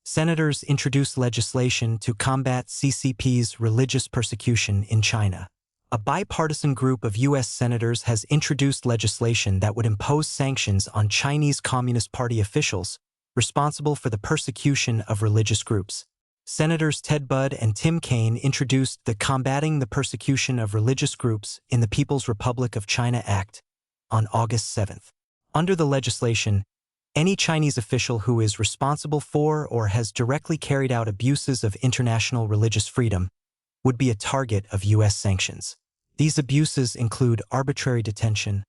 Senators introduced legislation to combat CCP's religious persecution in China. A bipartisan group of U.S. senators has introduced legislation that would impose sanctions on Chinese Communist Party officials responsible for the persecution of religious groups. Senators Ted Budd and Tim Kaine introduced the Combating the Persecution of Religious Groups in the People's Republic of China Act on August 7. Under the legislation, any Chinese official who is responsible for or has directly carried out abuses of international religious freedom would be a target of U.S. sanctions. These abuses include arbitrary detention,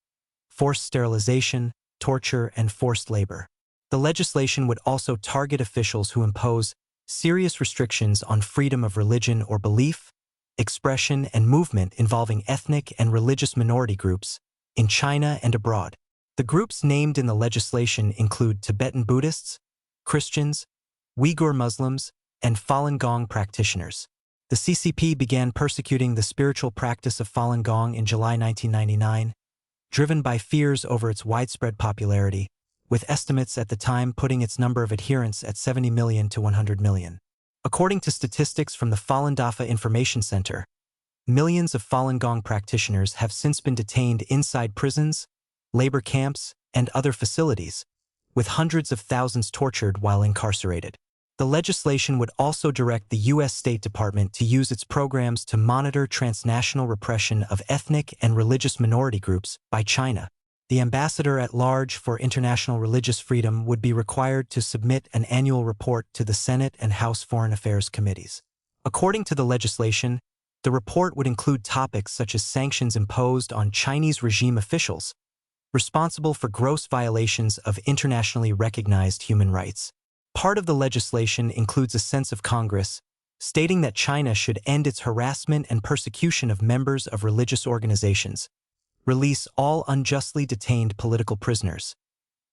forced sterilization, torture, and forced labor. The legislation would also target officials who impose serious restrictions on freedom of religion or belief, expression, and movement involving ethnic and religious minority groups in China and abroad. The groups named in the legislation include Tibetan Buddhists, Christians, Uyghur Muslims, and Falun Gong practitioners. The CCP began persecuting the spiritual practice of Falun Gong in July 1999, driven by fears over its widespread popularity, with estimates at the time putting its number of adherents at 70 million to 100 million. According to statistics from the Falun Dafa Information Center, millions of Falun Gong practitioners have since been detained inside prisons, labor camps, and other facilities, with hundreds of thousands tortured while incarcerated. The legislation would also direct the U.S. State Department to use its programs to monitor transnational repression of ethnic and religious minority groups by China. The Ambassador at Large for International Religious Freedom would be required to submit an annual report to the Senate and House Foreign Affairs committees. According to the legislation, the report would include topics such as sanctions imposed on Chinese regime officials responsible for gross violations of internationally recognized human rights. Part of the legislation includes a sense of Congress, stating that China should end its harassment and persecution of members of religious organizations, release all unjustly detained political prisoners,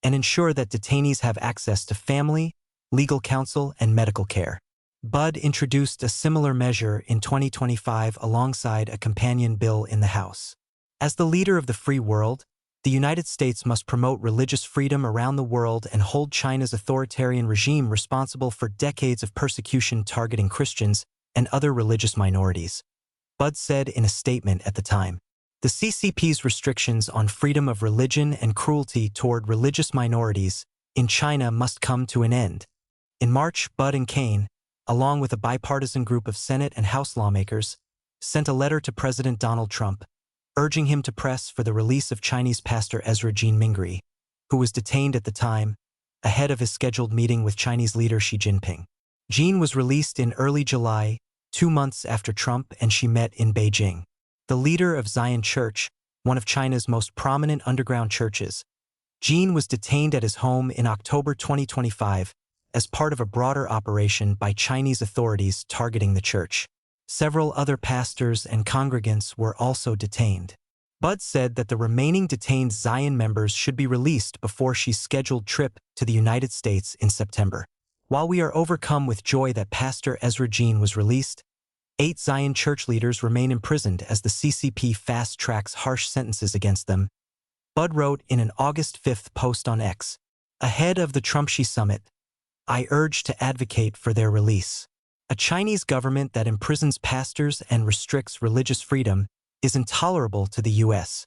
and ensure that detainees have access to family, legal counsel, and medical care. Budd introduced a similar measure in 2025 alongside a companion bill in the House. As the leader of the free world, the United States must promote religious freedom around the world and hold China's authoritarian regime responsible for decades of persecution targeting Christians and other religious minorities. Budd said in a statement at the time, "The CCP's restrictions on freedom of religion and cruelty toward religious minorities in China must come to an end." In March, Budd and Kaine, along with a bipartisan group of Senate and House lawmakers, sent a letter to President Donald Trump, urging him to press for the release of Chinese pastor Ezra Jean Mingri, who was detained at the time, ahead of his scheduled meeting with Chinese leader Xi Jinping. Jean was released in early July, 2 months after Trump and Xi met in Beijing. The leader of Zion Church, one of China's most prominent underground churches, Jean was detained at his home in October 2025 as part of a broader operation by Chinese authorities targeting the church. Several other pastors and congregants were also detained. Budd said that the remaining detained Zion members should be released before Xi's scheduled trip to the United States in September. While we are overcome with joy that Pastor Ezra Jean was released, 8 Zion church leaders remain imprisoned as the CCP fast-tracks harsh sentences against them, Budd wrote in an August 5 post on X. Ahead of the Trump-Xi summit, I urge to advocate for their release. A Chinese government that imprisons pastors and restricts religious freedom is intolerable to the U.S.